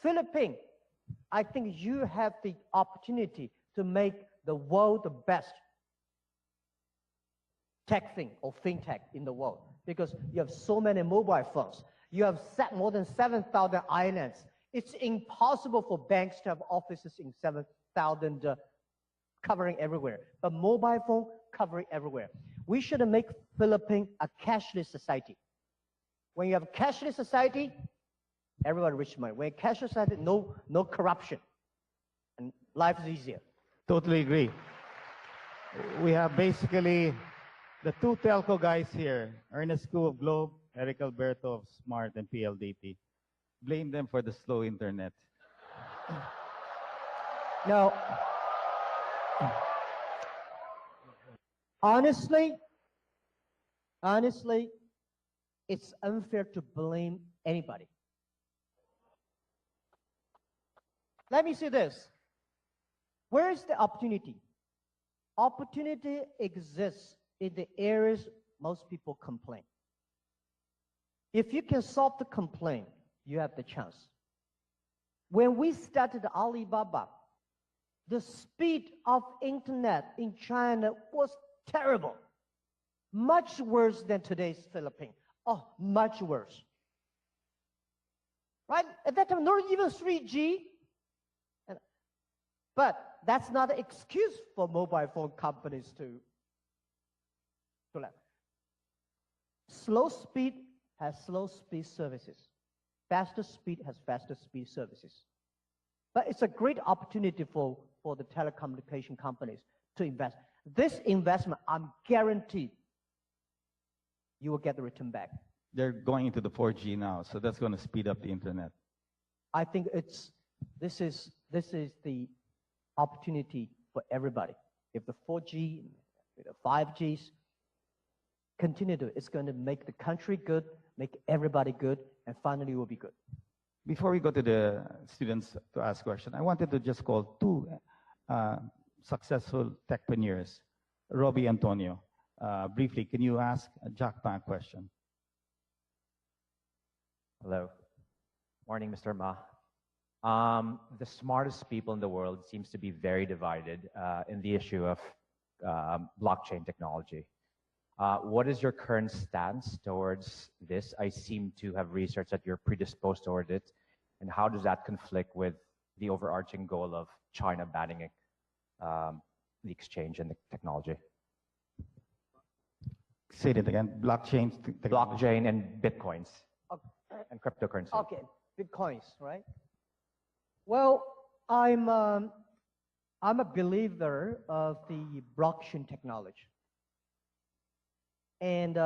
Philippines, I think you have the opportunity to make the world the best tech thing or fintech in the world, because you have so many mobile phones. You have more than 7,000 islands. It's impossible for banks to have offices in 7,000 covering everywhere, but mobile phone covering everywhere. We should make Philippines a cashless society. When you have a cashless society, everyone rich money. When cashless society, no corruption, and life is easier. Totally agree. We have basically the two telco guys here, Ernest Koo of Globe, Eric Alberto of Smart and PLDT. Blame them for the slow internet. Now, honestly, it's unfair to blame anybody. Let me say this. Where is the opportunity? Opportunity exists in the areas most people complain. If you can solve the complaint, you have the chance. When we started Alibaba, the speed of internet in China was terrible. Much worse than today's Philippines. Oh, much worse. Right? At that time, not even 3G. But that's not an excuse for mobile phone companies to let. Slow speed has slow speed services. Faster speed has faster speed services. But it's a great opportunity for the telecommunication companies to invest. This investment, I'm guaranteed you will get the return back. They're going into the 4G now, so that's going to speed up the internet. I think this is the opportunity for everybody. If the 4G, the 5Gs continue to, it's going to make the country good, make everybody good, and finally it will be good. Before we go to the students to ask questions, I wanted to just call two successful techpreneurs, Robbie Antonio. Briefly, can you ask Jack Pan a question? Hello. Morning, Mr. Ma. The smartest people in the world seems to be very divided in the issue of blockchain technology. What is your current stance towards this? I seem to have researched that you're predisposed toward it. And how does that conflict with the overarching goal of China banning the exchange and the technology? Say it again. Blockchain. Blockchain and bitcoins and cryptocurrency. Okay, bitcoins, right? Well, I'm a believer of the blockchain technology. And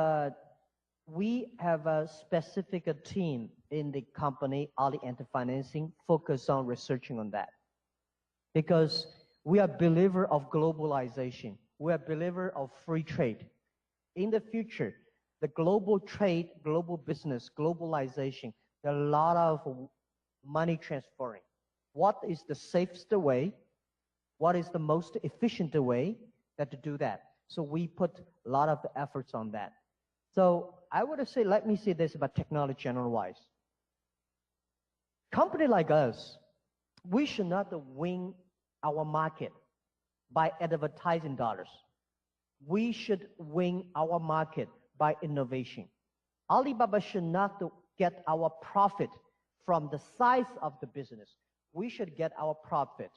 we have a specific team in the company, Ali Anti-Financing, focused on researching on that. Because we are believer of globalization. We are believer of free trade. In the future, the global trade, global business, globalization, there are a lot of money transferring. What is the safest way? What is the most efficient way to do that? So we put a lot of the efforts on that. So I would say, let me say this about technology general-wise. Company like us, we should not win our market by advertising dollars. We should win our market by innovation. Alibaba should not get our profit from the size of the business. We should get our profit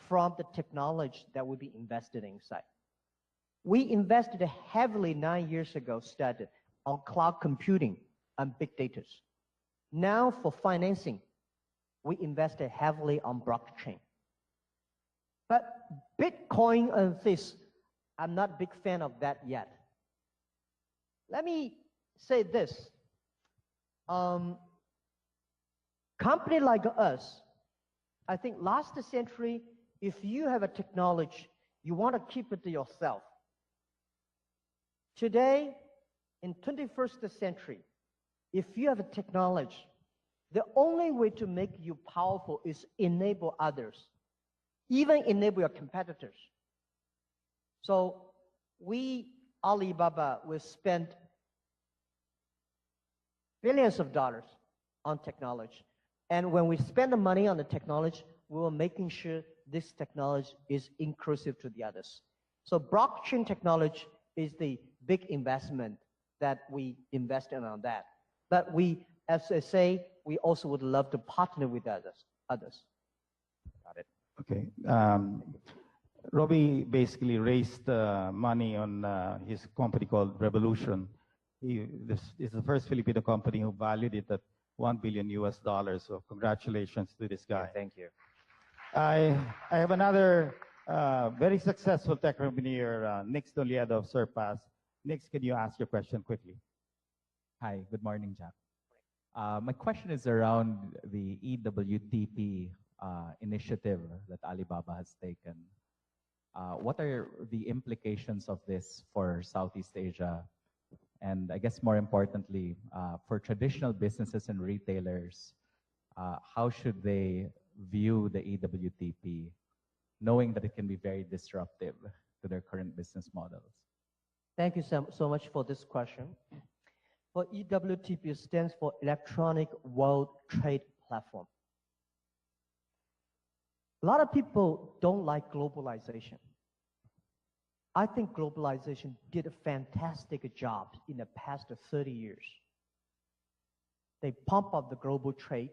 from the technology that will be invested inside. We invested heavily 9 years ago, started on cloud computing and big data. Now for financing, we invested heavily on blockchain. But Bitcoin and this, I'm not a big fan of that yet. Let me say this. Company like us, I think last century, if you have a technology, you want to keep it to yourself. Today, in 21st century, if you have a technology, the only way to make you powerful is enable others, even enable your competitors. So we, Alibaba, will spend billions of dollars on technology. And when we spend the money on the technology, we are making sure this technology is inclusive to the others. So blockchain technology is the big investment that we invest in on that. But we, as I say, we also would love to partner with others. Got it. Okay. Robbie basically raised money on his company called Revolution. This is the first Filipino company who valued it at $1 billion US. So congratulations to this guy. Thank you. I have another very successful tech entrepreneur, Nix Toledo of Surpass. Nix, can you ask your question quickly? Hi, good morning, Jack. My question is around the EWTP initiative that Alibaba has taken. What are the implications of this for Southeast Asia? And I guess more importantly, for traditional businesses and retailers, how should they view the EWTP, knowing that it can be very disruptive to their current business models? Thank you so much for this question. For EWTP stands for Electronic World Trade Platform. A lot of people don't like globalization. I think globalization did a fantastic job in the past 30 years. They pump up the global trade,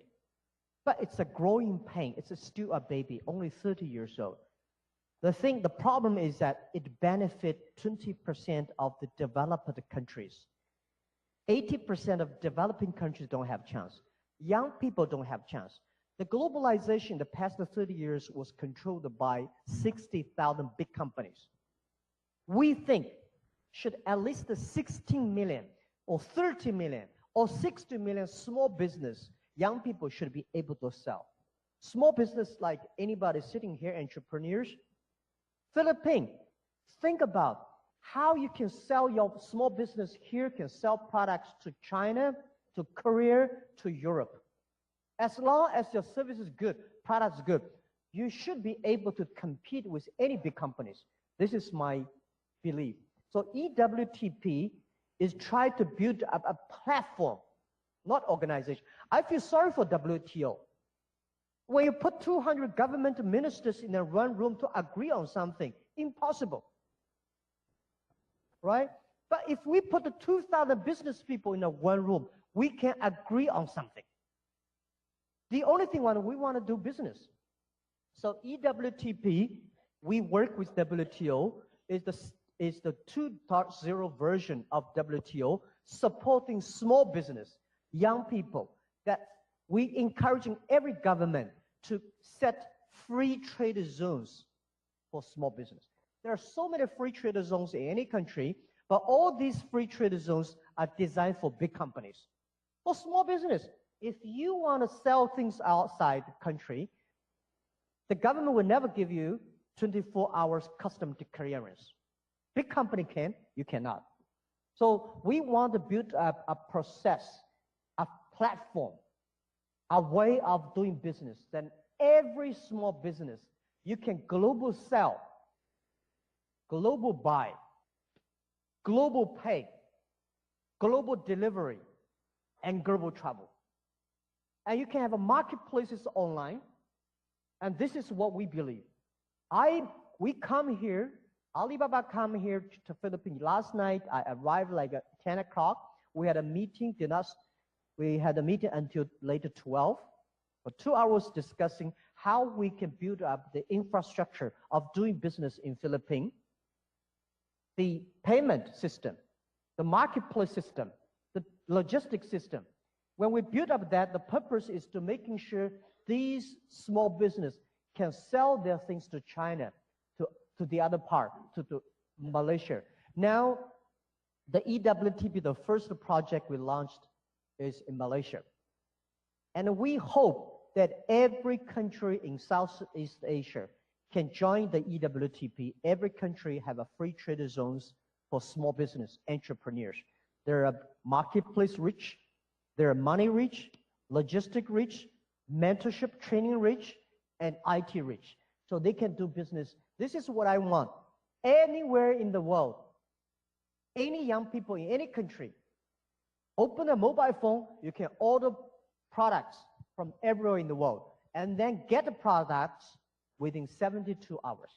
but it's a growing pain. It's still a baby, only 30 years old. The problem is that it benefits 20% of the developed countries. 80% of developing countries don't have chance. Young people don't have chance. The globalization in the past 30 years was controlled by 60,000 big companies. We think should at least 16 million or 30 million or 60 million small business, young people should be able to sell. Small business like anybody sitting here, entrepreneurs. Philippine, think about how you can sell your small business here, can sell products to China, to Korea, to Europe. As long as your service is good, product is good, you should be able to compete with any big companies. This is my belief. So EWTP is trying to build up a platform, not organization. I feel sorry for WTO. When you put 200 government ministers in a one room to agree on something, impossible. Right? But if we put the 2,000 business people in a one room, we can agree on something. The only thing we want to do business. So EWTP, we work with WTO, is the 2.0 version of WTO, supporting small business, young people, that we encouraging every government to set free trade zones for small business. There are so many free trade zones in any country, but all these free trade zones are designed for big companies. For small business, if you want to sell things outside the country, the government will never give you 24 hours custom clearance. Big company can, you cannot. So we want to build up a process, a platform, a way of doing business. Then every small business, you can global sell, global buy, global pay, global delivery, and global travel. And you can have a marketplaces online, and this is what we believe. We come here, Alibaba come here to Philippines. Last night, I arrived like at 10 o'clock. We had a meeting, we had a meeting until later 12, for 2 hours discussing how we can build up the infrastructure of doing business in Philippines, the payment system, the marketplace system, the logistics system. When we build up that, the purpose is to making sure these small business can sell their things to China, to the other part, to Malaysia. Now, the EWTP, the first project we launched, is in Malaysia. And we hope that every country in Southeast Asia can join the EWTP. Every country have a free trade zones for small business entrepreneurs. There are marketplace rich, there are money rich, logistic rich, mentorship training rich, and IT rich. So they can do business. This is what I want. Anywhere in the world, any young people in any country, open a mobile phone, you can order products from everywhere in the world, and then get the products within 72 hours.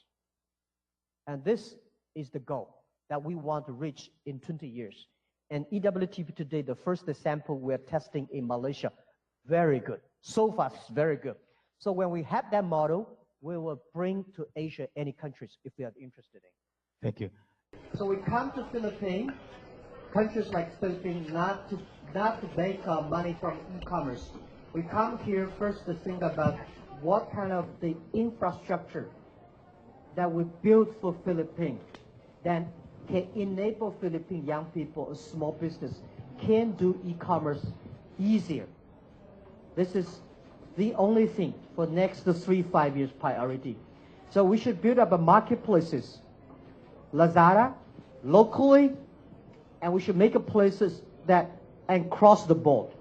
And this is the goal that we want to reach in 20 years. And EWTP today, the first sample we're testing in Malaysia, very good. So far, it's very good. So when we have that model, we will bring to Asia any countries if we are interested in. Thank you. So we come to Philippines, countries like Philippines, not to make money from e-commerce. We come here first to think about what kind of the infrastructure that we build for Philippines, then can enable Philippine young people, a small business, can do e-commerce easier. This is the only thing for next 3-5 years priority. So we should build up a marketplaces, Lazada, locally, and we should make a places that and cross the board.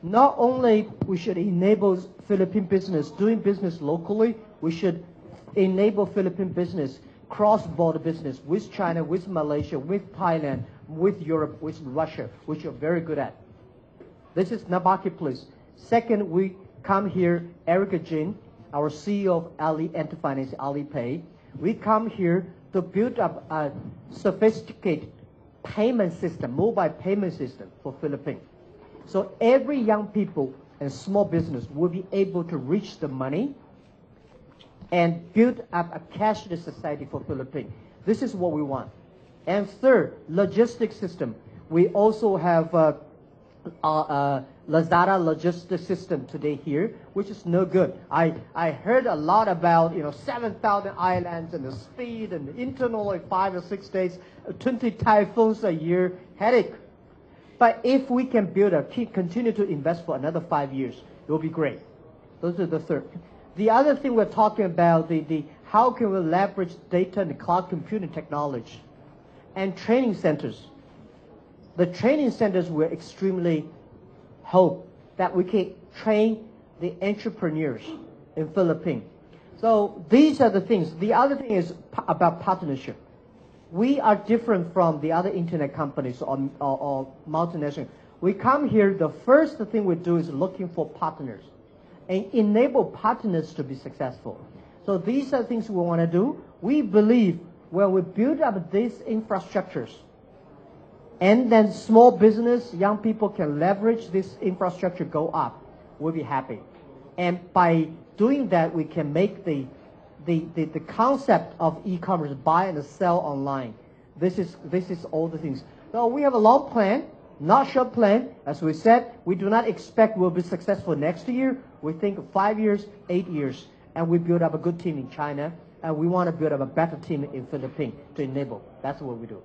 Not only we should enable Philippine business doing business locally, we should enable Philippine business cross-border business with China, with Malaysia, with Thailand, with Europe, with Russia, which are very good at. This is the marketplace. Second, we come here, Erica Jin, our CEO of Ali Enterfinance, Alipay. We come here to build up a sophisticated payment system, mobile payment system for Philippines. So every young people and small business will be able to reach the money and build up a cashless society for Philippines. This is what we want. And third, logistics system. We also have Lazada logistics system today here, which is no good. I heard a lot about 7,000 islands and the speed and the internal 5 or 6 days, 20 typhoons a year, headache. But if we can continue to invest for another 5 years, it will be great. Those are the third. The other thing we're talking about, how can we leverage data and cloud computing technology and training centers. The training centers will extremely hope that we can train the entrepreneurs in Philippines. So these are the things. The other thing is about partnership. We are different from the other internet companies or multinational. We come here, the first thing we do is looking for partners and enable partners to be successful. So these are things we want to do. We believe when we build up these infrastructures, and then small business, young people can leverage this infrastructure go up, we'll be happy. And by doing that, we can make the concept of e-commerce, buy and sell online. This is all the things. So we have a long plan, not short plan. As we said, we do not expect we'll be successful next year. We think 5 years, 8 years, and we build up a good team in China, and we want to build up a better team in Philippines to enable. That's what we do.